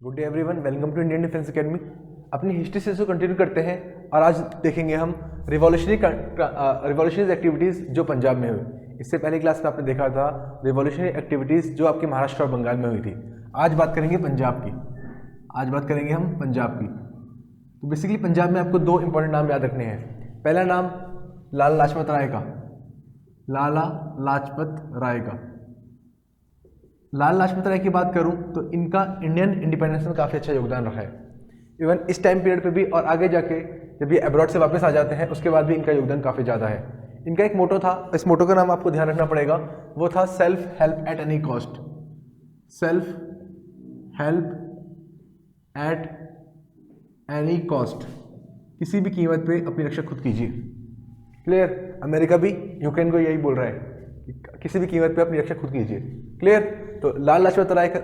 Good day everyone, welcome to Indian defence academy. अपनी history से continue करते हैं और आज देखेंगे हम रिवॉल्यूशनरी एक्टिविटीज़ जो पंजाब में हुई। इससे पहले क्लास में आपने देखा था रिवॉल्यूशनरी एक्टिविटीज़ जो आपके महाराष्ट्र और बंगाल में हुई थी। आज बात करेंगे पंजाब की। आज बात करेंगे हम पंजाब की। तो बेसिकली पंजाब में आपको दो इंपॉर्टेंट नाम याद रखने हैं। पहला नाम लाला लाजपत राय का, लाला लाजपत राय का। लाला लाजपत राय की बात करूं तो इनका इंडियन इंडिपेंडेंस में काफ़ी अच्छा योगदान रहा है। इवन इस टाइम पीरियड पे भी और आगे जाके जब ये अब्रॉड से वापस आ जाते हैं उसके बाद भी इनका योगदान काफ़ी ज़्यादा है। इनका एक मोटो था, इस मोटो का नाम आपको ध्यान रखना पड़ेगा, वो था self help at any cost. Self help at any cost, किसी भी कीमत पे अपनी रक्षा खुद कीजिए। क्लियर? अमेरिका भी यूक्रेन को यही बोल रहा है कि किसी भी कीमत पे अपनी रक्षा खुद कीजिए। क्लियर? तो लाला लाजपत राय का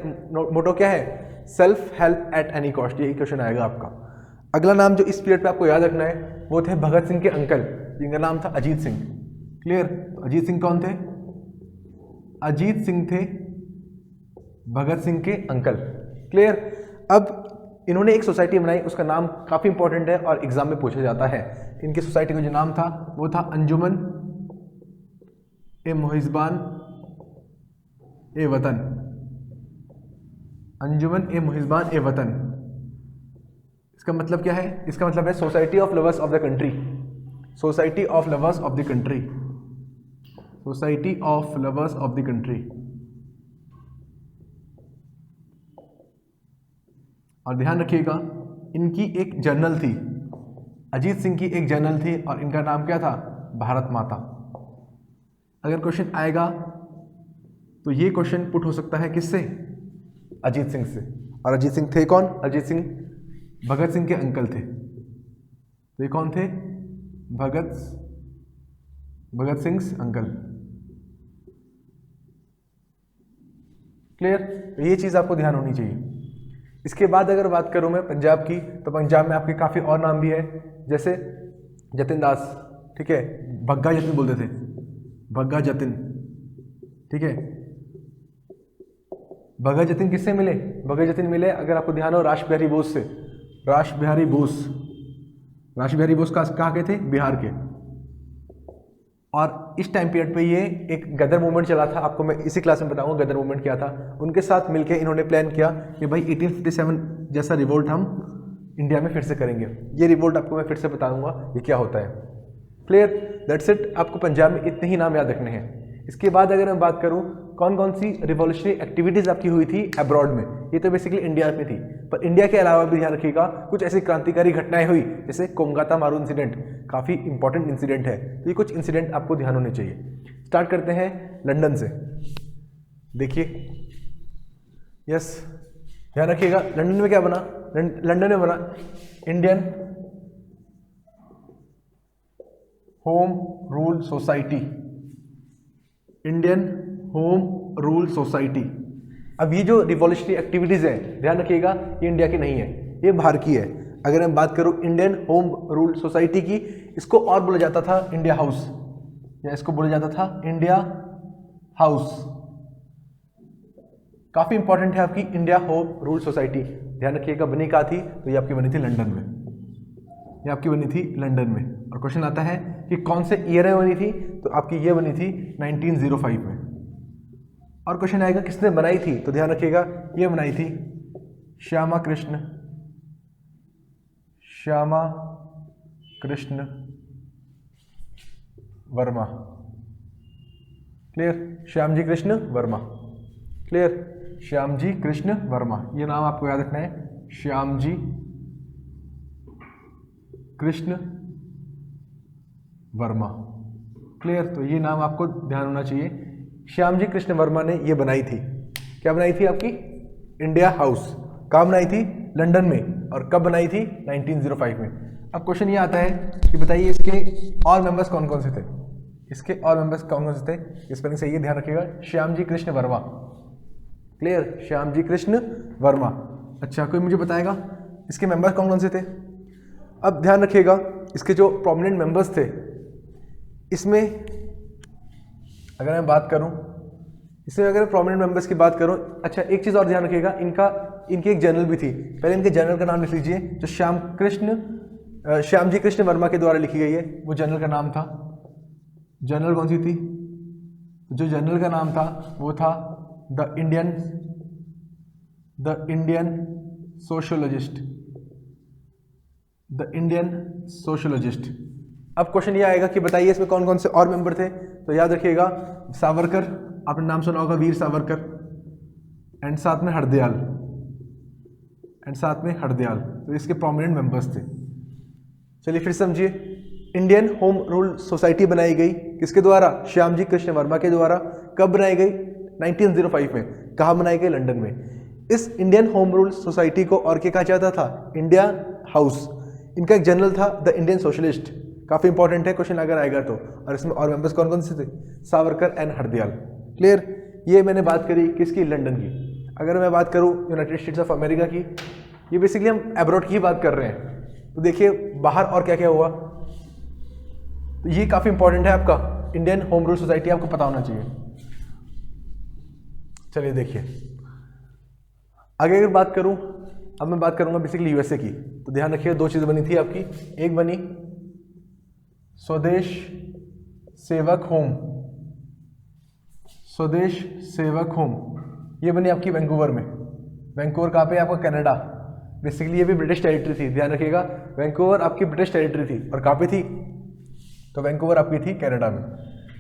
मोटो क्या है? Self help at any cost. यही क्वेश्चन आएगा आपका। अगला नाम जो इस पीरियड पे आपको याद रखना है वो थे भगत सिंह के अंकल, जिनका नाम था अजीत सिंह। क्लियर? अजीत सिंह कौन थे? अजीत सिंह थे भगत सिंह के अंकल। क्लियर? अब इन्होंने एक सोसाइटी बनाई, उसका नाम काफ़ी इंपॉर्टेंट है और एग्जाम में पूछा जाता है। इनकी सोसाइटी का जो नाम था वो था अंजुमन ए मुहिज़बान ए वतन। अंजुमन ए मुहिज़बान ए वतन, इसका मतलब क्या है? इसका मतलब है society of lovers of the country. Society of lovers of the country. Society of lovers of the country. और ध्यान रखिएगा इनकी एक जर्नल थी, अजीत सिंह की एक जर्नल थी और इनका नाम क्या था? भारत माता। अगर क्वेश्चन आएगा तो ये क्वेश्चन पुट हो सकता है किससे? अजीत सिंह से। और अजीत सिंह थे कौन? अजीत सिंह भगत सिंह के अंकल थे। तो ये कौन थे? भगत सिंह अंकल। क्लियर? तो ये चीज़ आपको ध्यान होनी चाहिए। इसके बाद अगर बात करूं मैं पंजाब की, तो पंजाब में आपके काफ़ी और नाम भी है, जैसे जतिन दास। ठीक है? भग्गा जतिन बोलते थे, भग्गा जतिन। ठीक है? भगत जतिन किससे मिले? भगत जतिन मिले, अगर आपको ध्यान हो, रास बिहारी बोस से। रास बिहारी बोस। रास बिहारी बोस कहाँ के थे? बिहार के। और इस टाइम पीरियड पे ये एक गदर मूवमेंट चला था, आपको मैं इसी क्लास में बताऊंगा गदर मूवमेंट क्या था। उनके साथ मिलकर इन्होंने प्लान किया कि भाई 1857 जैसा रिवोल्ट हम इंडिया में फिर से करेंगे। ये रिवोल्ट आपको मैं फिर से बताऊंगा ये क्या होता है। क्लियर? That's it. आपको पंजाब में इतने ही नाम याद रखने हैं। इसके बाद अगर मैं बात करूं कौन कौन सी रिवॉल्यूशनरी एक्टिविटीज़ आपकी हुई थी अब्रॉड में, ये तो बेसिकली इंडिया में थी, पर इंडिया के अलावा भी ध्यान रखिएगा कुछ ऐसी क्रांतिकारी घटनाएं हुई, जैसे कोलकाता मारू इंसिडेंट, काफ़ी इंपॉर्टेंट इंसिडेंट है। तो ये कुछ इंसिडेंट आपको ध्यान होने चाहिए। स्टार्ट करते हैं लंदन से। देखिए, यस, ध्यान रखिएगा लंदन में क्या बना? लंदन में बना Indian home rule society. Indian home rule society. अब ये जो रिवॉल्यूशनरी एक्टिविटीज़ है, ध्यान रखिएगा ये इंडिया की नहीं है, ये बाहर की है। अगर मैं बात करूँ इंडियन होम रूल सोसाइटी की, इसको और बोला जाता था इंडिया हाउस, या इसको बोला जाता था इंडिया हाउस। काफ़ी इंपॉर्टेंट है आपकी इंडिया होम रूल सोसाइटी। ध्यान रखिएगा बनी कहाँ थी? तो ये आपकी बनी थी लंदन में। ये आपकी बनी थी लंदन में। और क्वेश्चन आता है कि कौन से ईयर में बनी थी? तो आपकी ये बनी थी 1905 में। और क्वेश्चन आएगा किसने बनाई थी? तो ध्यान रखिएगा ये बनाई थी श्यामा कृष्ण वर्मा। क्लियर? श्यामजी कृष्ण वर्मा। क्लियर? श्यामजी कृष्ण वर्मा, ये नाम आपको याद रखना है, श्यामजी कृष्ण वर्मा। क्लियर? तो ये नाम आपको ध्यान होना चाहिए। श्यामजी कृष्ण वर्मा ने ये बनाई थी। क्या बनाई थी? आपकी इंडिया हाउस। कहाँ बनाई थी? लंदन में। और कब बनाई थी? 1905 में। अब क्वेश्चन ये आता है कि बताइए इसके और मेंबर्स कौन कौन से थे? इसके और मेंबर्स कौन कौन से थे? स्पेलिंग सही है, ध्यान रखिएगा, श्यामजी कृष्ण वर्मा। क्लियर? श्यामजी कृष्ण वर्मा। अच्छा, कोई मुझे बताएगा इसके मेंबर्स कौन कौन से थे? अब ध्यान रखिएगा इसके जो प्रोमिनेंट मेंबर्स थे, इसमें अगर मैं बात करूं इसमें अगर प्रोमिनेंट मेंबर्स की बात करूं, अच्छा एक चीज़ और ध्यान रखिएगा, इनकी एक जनरल भी थी। पहले इनके जनरल का नाम लिख लीजिए, जो श्यामजी कृष्ण वर्मा के द्वारा लिखी गई है। वो जनरल का नाम था, जनरल कौन सी थी? जो जनरल का नाम था वो था द इंडियन सोशोलॉजिस्ट। अब क्वेश्चन ये आएगा कि बताइए इसमें कौन कौन से और मेंबर थे। तो याद रखिएगा, सावरकर, आपने नाम सुना होगा, वीर सावरकर, एंड साथ में हरदयाल, तो इसके प्रोमिनेंट मेंबर्स थे। चलिए फिर समझिए, इंडियन होम रूल सोसाइटी बनाई गई किसके द्वारा? श्यामजी कृष्ण वर्मा के द्वारा। कब बनाई गई? 1905 में। कहाँ बनाई गई? लंदन में। इस इंडियन होम रूल सोसाइटी को और क्या कहा जाता था? India house. इनका एक जनरल था द इंडियन सोशलिस्ट, काफ़ी इंपॉर्टेंट है, क्वेश्चन अगर आएगा तो। और इसमें और मेंबर्स कौन कौन से थे? सावरकर एंड हरदयाल। क्लियर? ये मैंने बात करी किसकी? लंदन की। अगर मैं बात करूँ यूनाइटेड स्टेट्स ऑफ अमेरिका की, ये बेसिकली हम एब्रॉड की ही बात कर रहे हैं। तो देखिए बाहर और क्या क्या हुआ, तो ये काफ़ी इंपॉर्टेंट है आपका, इंडियन होम रूल सोसाइटी आपको पता होना चाहिए। चलिए देखिए आगे अगर बात करूं, अब मैं बात करूंगा बेसिकली यूएसए की। तो ध्यान रखिए, दो चीज़ें बनी थी आपकी, एक बनी स्वदेश सेवक होम, ये बनी आपकी वैंकूवर में। वैंकूवर कहाँ पे? आपका कनाडा। बेसिकली ये भी ब्रिटिश टेरिटरी थी, ध्यान रखिएगा, वैंकूवर आपकी ब्रिटिश टेरिटरी थी। और कहाँ पे थी? तो वैंकूवर आपकी थी कनाडा में।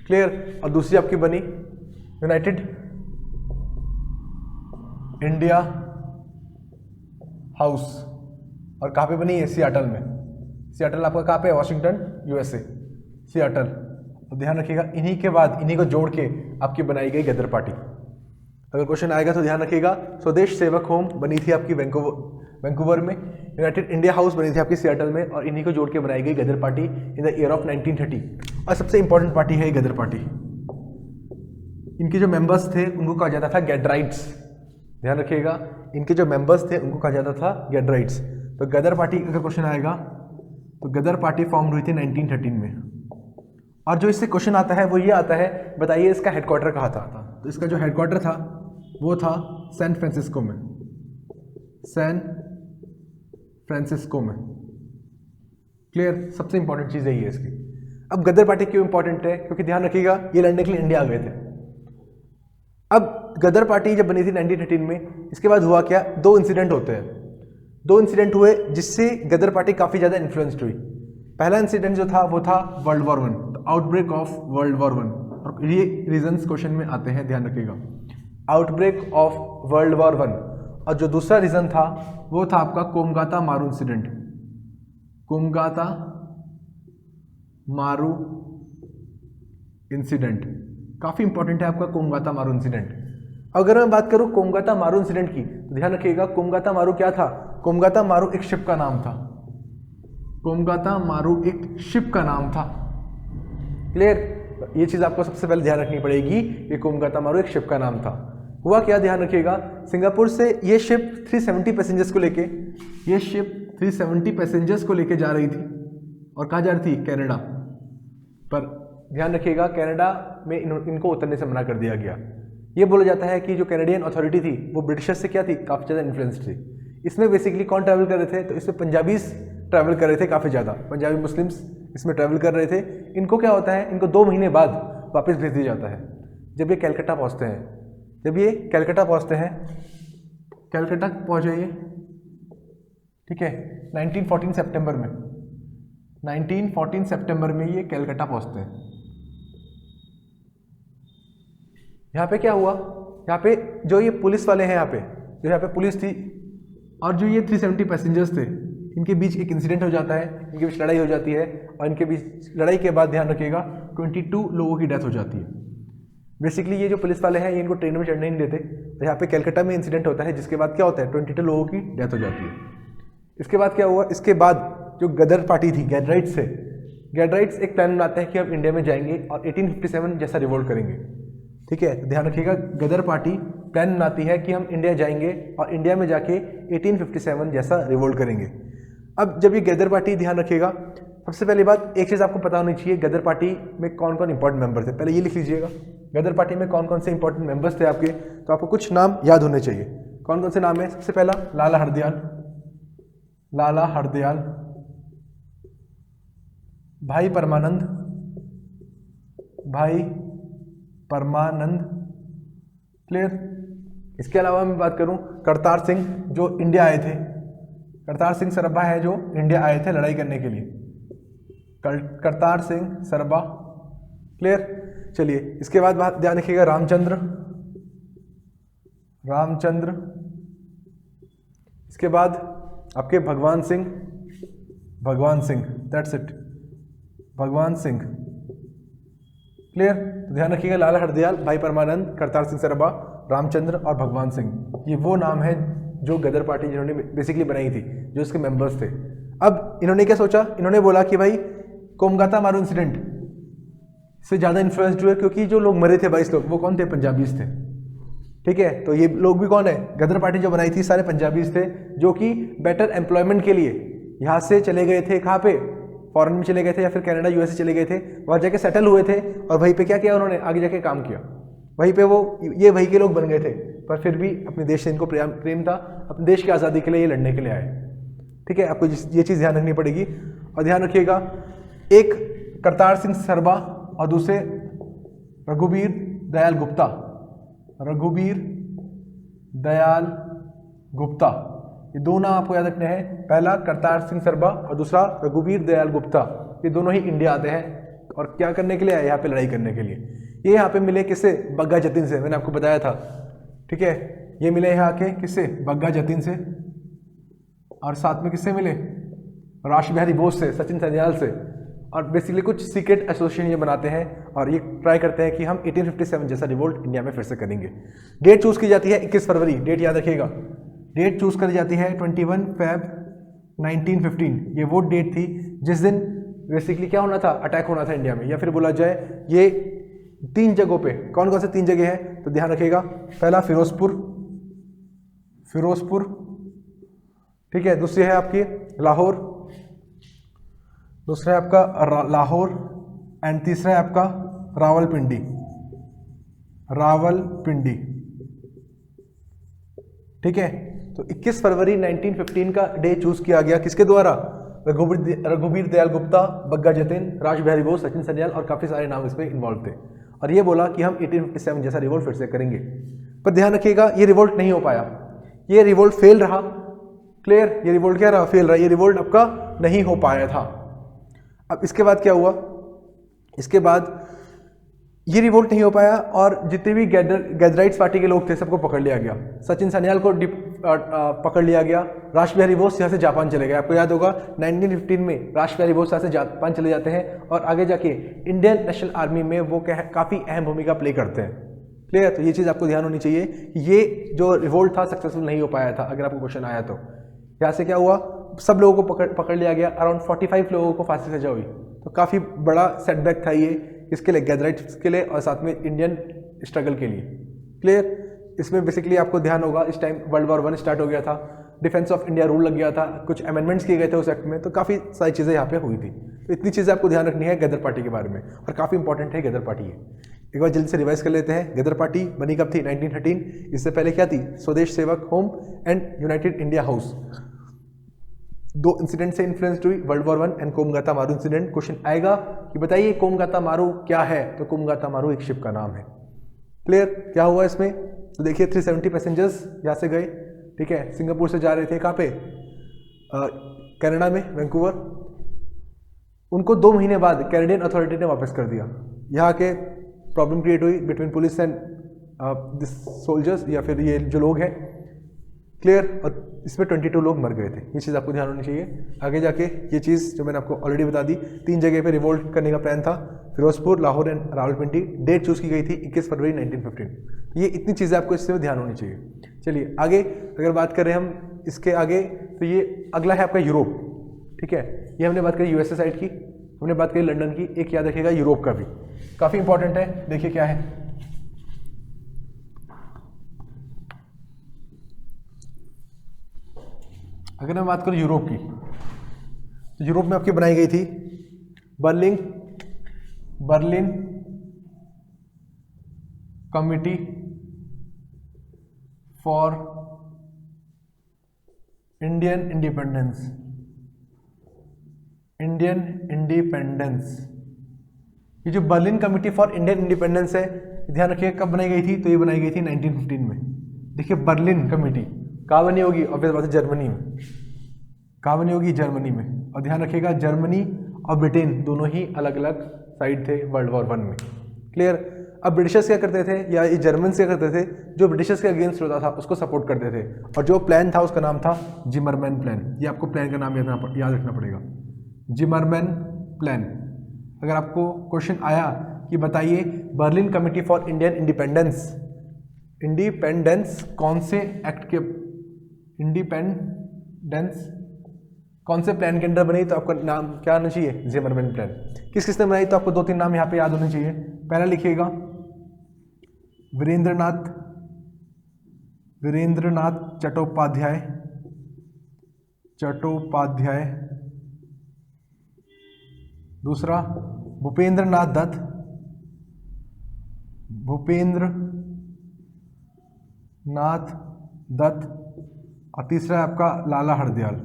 क्लियर? और दूसरी आपकी बनी यूनाइटेड इंडिया हाउस, और कहाँ पे बनी है? सियाटल में। सियाटल आपका कहाँ पे है? Washington, USA, Seattle. तो ध्यान रखिएगा, इन्हीं के बाद इन्हीं को जोड़ के आपकी बनाई गई गदर पार्टी। अगर क्वेश्चन आएगा तो ध्यान रखिएगा, स्वदेश सेवक होम बनी थी आपकी वैंकूवर में, यूनाइटेड इंडिया हाउस बनी थी आपकी सियाटल में, और इन्हीं को जोड़ के बनाई गई Ghadar party in the year of 1930। और सबसे इंपॉर्टेंट पार्टी है गदर पार्टी। इनके जो मेंबर्स थे उनको कहा जाता था गैडराइट्स। ध्यान रखिएगा, इनके जो मेंबर्स थे उनको कहा जाता था गैडराइट्स। तो गदर पार्टी अगर क्वेश्चन आएगा तो गदर पार्टी फॉर्म हुई थी 1913 में। और जो इससे क्वेश्चन आता है वो ये आता है, बताइए इसका हेडक्वार्टर कहाँ था? तो इसका जो हेडक्वार्टर था वो था सैन फ्रांसिस्को में, क्लियर? सबसे इंपॉर्टेंट चीज़ यही है इसकी। अब गदर पार्टी क्यों इंपॉर्टेंट है? क्योंकि ध्यान रखिएगा, ये लड़ने के लिए इंडिया आ गए थे। अब गदर पार्टी जब बनी थी 1913 में, इसके बाद हुआ क्या? दो इंसिडेंट हुए जिससे गदर पार्टी काफ़ी ज़्यादा इन्फ्लुएंस्ड हुई। पहला इंसिडेंट जो था वो था world war one, outbreak of world war one. और ये रीजंस क्वेश्चन में आते हैं, ध्यान रखिएगा, outbreak of world war one. और जो दूसरा रीजन था वो था आपका कोमगाता मारू इंसिडेंट। कोमगाता मारू इंसिडेंट काफ़ी इंपॉर्टेंट है आपका, कोमगाता मारू इंसिडेंट। अगर मैं बात करूं कोमगाता मारू इंसिडेंट की, तो ध्यान रखिएगा, कोमगाता मारू क्या था? कोमगाता मारू एक शिप का नाम था। कोमगाता मारू एक शिप का नाम था। क्लियर? ये चीज़ आपको सबसे पहले ध्यान रखनी पड़ेगी कि कोमगाता मारू एक शिप का नाम था। हुआ क्या? ध्यान रखिएगा, सिंगापुर से ये शिप 370 पैसेंजर्स को लेके जा रही थी। और कहाँ जा रही थी? कनाडा। पर ध्यान रखिएगा, कनाडा में इनको उतरने से मना कर दिया गया। ये बोला जाता है कि जो कैनेडियन अथॉरिटी थी वो ब्रिटिशर्स से क्या थी? काफ़ी ज़्यादा इन्फ्लुएंस थी। इसमें बेसिकली कौन ट्रैवल कर रहे थे? तो इसमें पंजाबीज ट्रैवल कर रहे थे, काफ़ी ज़्यादा पंजाबी मुस्लिम्स इसमें ट्रैवल कर रहे थे। इनको क्या होता है? इनको 2 महीने बाद वापस भेज दिया जाता है। जब ये कलकत्ता पहुँचते हैं, कलकत्ता पहुँच जाइए, ठीक है, 1914 सितंबर में ये कलकत्ता पहुँचते हैं। यहाँ पे क्या हुआ? यहाँ पे जो ये पुलिस वाले हैं, यहाँ पे पुलिस थी और जो ये 370 पैसेंजर्स थे, इनके बीच एक इंसिडेंट हो जाता है, इनके बीच लड़ाई हो जाती है। और इनके बीच लड़ाई के बाद ध्यान रखिएगा 22 लोगों की डेथ हो जाती है। बेसिकली ये जो पुलिस वाले हैं ये इनको ट्रेन में चढ़ने नहीं देते। तो यहाँ पे कलकत्ता में इंसिडेंट होता है, जिसके बाद क्या होता है? 22 लोगों की डेथ हो जाती है। इसके बाद क्या हुआ? इसके बाद जो गदर पार्टी थी, गैडराइट्स एक प्लान बनाते हैं कि हम इंडिया में जाएंगे और 1857 जैसा रिवोल्ट करेंगे। ठीक है, ध्यान रखिएगा, गदर पार्टी प्लान बनाती है कि हम इंडिया जाएंगे और इंडिया में जाके 1857 जैसा रिवोल्ट करेंगे। अब जब ये गदर पार्टी, ध्यान रखिएगा, सबसे पहली बात एक चीज़ आपको पता होनी चाहिए, गदर पार्टी में कौन कौन इंपॉर्टेंट मेंबर थे। पहले ये लिख लीजिएगा, गदर पार्टी में कौन कौन से इंपॉर्टेंट मेंबर्स थे आपके, तो आपको कुछ नाम याद होने चाहिए। कौन कौन से नाम है? सबसे पहला लाला हरदयाल, लाला हरदयाल, भाई परमानंद, भाई परमानंद, क्लियर। इसके अलावा मैं बात करूं करतार सिंह जो इंडिया आए थे, करतार सिंह सरबा है जो इंडिया आए थे लड़ाई करने के लिए, करतार सिंह सरबा, क्लियर। चलिए इसके बाद बात ध्यान रखिएगा रामचंद्र, रामचंद्र, इसके बाद आपके भगवान सिंह, भगवान सिंह, दैट्स इट, भगवान सिंह, क्लियर। तो ध्यान रखिएगा लाला हरदयाल, भाई परमानंद, करतार सिंह सरबा, रामचंद्र और भगवान सिंह, ये वो नाम है जो गदर पार्टी जिन्होंने बेसिकली बनाई थी, जो इसके मेंबर्स थे। अब इन्होंने क्या सोचा, इन्होंने बोला कि भाई कोमगाता मारू इंसिडेंट से ज़्यादा इन्फ्लुएंस्ड हुए, क्योंकि जो लोग मरे थे 22 लोग वो कौन थे? पंजाबीज थे, ठीक है। तो ये लोग भी कौन है? गदर पार्टी जो बनाई थी सारे पंजाबीज थे, जो कि बेटर एम्प्लॉयमेंट के लिए यहाँ से चले गए थे, कहाँ पे? फॉरेन में चले गए थे या फिर कनाडा यूएसए चले गए थे, वहाँ जाके सेटल हुए थे और वहीं पे क्या किया उन्होंने? आगे जाके काम किया, वहीं पे वो ये वहीं के लोग बन गए थे, पर फिर भी अपने देश से इनको प्रेम था, अपने देश की आज़ादी के लिए ये लड़ने के लिए आए, ठीक है। आपको ये चीज़ ध्यान रखनी पड़ेगी। और ध्यान रखिएगा एक करतार सिंह सरबा और दूसरे रघुबीर दयाल गुप्ता, रघुबीर दयाल गुप्ता, ये दो नाम आपको याद रखने हैं। पहला करतार सिंह सरबा और दूसरा रघुबीर दयाल गुप्ता, ये दोनों ही इंडिया आते हैं और क्या करने के लिए आए? यहाँ पे लड़ाई करने के लिए। ये यहाँ पे मिले किससे? बग्गा जतीन से, मैंने आपको बताया था, ठीक है। ये मिले यहाँ के किससे? बग्गा जतीन से, और साथ में किससे मिले? राश बिहारी बोस से, सचिन सन्याल से। और बेसिकली कुछ सीक्रेट एसोसिएशन ये बनाते हैं और ये ट्राई करते हैं कि हम 1857 जैसा रिवोल्ट इंडिया में फिर से करेंगे। डेट चूज की जाती है 21 फरवरी, डेट याद रखिएगा। डेट चूज करी जाती है 21 Feb 1915। ये वो डेट थी जिस दिन बेसिकली क्या होना था? अटैक होना था इंडिया में, या फिर बोला जाए ये 3 जगहों पे। कौन कौन से 3 जगह हैं? तो ध्यान रखिएगा, पहला फिरोजपुर, फिरोजपुर, ठीक है। दूसरी है आपकी लाहौर, दूसरा है आपका लाहौर, एंड तीसरा है आपका रावलपिंडी, रावलपिंडी, ठीक है। तो 21 फरवरी 1915 का डे चूज किया गया किसके द्वारा? रघुबीर दयाल गुप्ता, बग्गा जतीन, राश बिहारी बोस, सचिन सन्याल और काफ़ी सारे नाम इसमें इन्वॉल्व थे। और ये बोला कि हम 1857 जैसा रिवोल्ट फिर से करेंगे। पर ध्यान रखिएगा ये रिवोल्ट नहीं हो पाया, ये रिवोल्ट फेल रहा, क्लियर। ये रिवोल्ट क्या रहा? फेल रहा, ये रिवोल्ट आपका नहीं हो पाया था। अब इसके बाद क्या हुआ? इसके बाद ये रिवोल्ट नहीं हो पाया और जितने भी गैदराइट्स पार्टी के लोग थे सबको पकड़ लिया गया। सचिन सन्याल को पकड़ लिया गया। राश बिहारी बोस यहाँ से जापान चले गए। आपको याद होगा 1915 में राश बिहारी बोस यहाँ से जापान चले जाते हैं और आगे जाके इंडियन नेशनल आर्मी में वो काफ़ी अहम भूमिका प्ले करते हैं, क्लियर। तो ये चीज़ आपको ध्यान होनी चाहिए कि ये जो रिवोल्ट था सक्सेसफुल नहीं हो पाया था। अगर आपको क्वेश्चन आया तो यहाँ से क्या हुआ? सब लोगों को पकड़ लिया गया। अराउंड 45 लोगों को फांसी सजा हुई। तो काफ़ी बड़ा सेटबैक था ये इसके लिए, गैदराइट्स के लिए और साथ में इंडियन स्ट्रगल के लिए, क्लियर। इसमें बेसिकली आपको ध्यान होगा इस time World War I start हो गया था, डिफेंस ऑफ इंडिया रूल लग गया था, कुछ अमेंडमेंट्स किए गए थे उस एक्ट में, तो काफ़ी सारी चीज़ें यहाँ पे हुई थी। तो इतनी चीज़ें आपको ध्यान रखनी है गदर पार्टी के बारे में, और काफ़ी इंपॉर्टेंट है गदर पार्टी है। एक बार जल्दी से रिवाइज कर लेते हैं। गदर पार्टी बनी कब थी? 1913। इससे पहले क्या थी? स्वदेश सेवक home and United India house. 2 incident से इन्फ्लुएंस्ड हुई, World War I एंड कोमगाता मारू इंसिडेंट। क्वेश्चन आएगा कि बताइए कोमगाता मारू क्या है? तो कोमगाता मारू एक शिप का नाम है, क्लियर। क्या हुआ इसमें? तो देखिए 370 पैसेंजर्स यहाँ से गए, ठीक है। सिंगापुर से जा रहे थे कहाँ पे? कनाडा में, वैंकूवर। उनको 2 महीने बाद कैनेडियन अथॉरिटी ने वापस कर दिया। यहाँ के प्रॉब्लम क्रिएट हुई between police and this soldiers, या फिर ये जो लोग हैं, क्लियर। और इसमें 22 लोग मर गए थे। ये चीज़ आपको ध्यान होनी चाहिए। आगे जाके ये चीज़ जो मैंने आपको ऑलरेडी बता दी, 3 जगह पे रिवोल्ट करने का प्लान था, Firozpur, Lahore and Rawalpindi. Date choose की गई थी 21 फरवरी 1915। ये इतनी चीज़ें आपको इससे ध्यान होनी चाहिए। चलिए आगे अगर बात करें हम इसके आगे, तो ये अगला है आपका यूरोप, ठीक है। ये हमने बात करी यूएसए साइड की, हमने बात करी लंदन की। एक याद रखिएगा यूरोप का भी काफ़ी इंपॉर्टेंट है। देखिए क्या है, अगर मैं बात करूं यूरोप की, तो यूरोप में आपकी बनाई गई थी Berlin committee for Indian independence, Indian independence. ये जो Berlin committee for Indian independence है, ध्यान रखिएगा कब बनाई गई थी, तो ये बनाई गई थी 1915 में। देखिए बर्लिन कमेटी कहाँ बनी होगी, ऑब्वियस बात है जर्मनी में। कहाँ बनी होगी, जर्मनी में। और ध्यान रखिएगा जर्मनी और ब्रिटेन दोनों ही अलग अलग साइड थे वर्ल्ड वॉर 1 में। क्लियर। अब ब्रिटिशर्स क्या करते थे, या ये जर्मन्स क्या करते थे, जो ब्रिटिशर्स के अगेंस्ट होता था उसको सपोर्ट करते थे। और जो प्लान था उसका नाम था जिमरमैन प्लान। ये आपको प्लान का नाम याद रखना पड़ेगा, जिमरमैन प्लान। अगर आपको क्वेश्चन आया कि बताइए Berlin committee for Indian independence, independence कौन से एक्ट के, इंडिपेंडेंस कौन से प्लान के अंडर बनी, तो आपका नाम क्या आना चाहिए, जिमरमैन प्लान। किस किसने बनाई, तो आपको 2-3 नाम यहाँ पे याद होने चाहिए। पहला लिखिएगा वीरेंद्रनाथ चट्टोपाध्याय, दूसरा भूपेंद्रनाथ दत्त, और तीसरा है आपका लाला हरदयाल।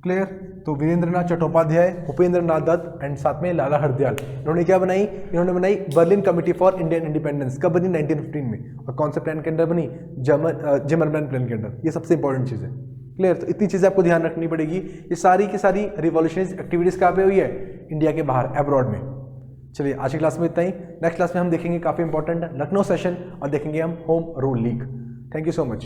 क्लियर। तो वीरेंद्रनाथ चट्टोपाध्याय, भूपेंद्रनाथ दत्त एंड साथ में लाला हरदयाल, इन्होंने क्या बनाई, इन्होंने बनाई Berlin committee for Indian independence. कब बनी, 1915 में। और कौन से प्लान के अंडर बनी, जिमरमैन प्लान के अंडर। ये सबसे इंपॉर्टेंट चीज़ है। क्लियर। तो इतनी चीज़ें आपको ध्यान रखनी पड़ेगी। ये सारी की सारी रिवॉल्यूशनरी एक्टिविटीज़ कहाँ पे हुई है, इंडिया के बाहर, एब्रॉड में। चलिए आज की क्लास में इतना ही। नेक्स्ट क्लास में हम देखेंगे काफ़ी इंपॉर्टेंट लखनऊ सेशन और देखेंगे हम home rule league. Thank you so much.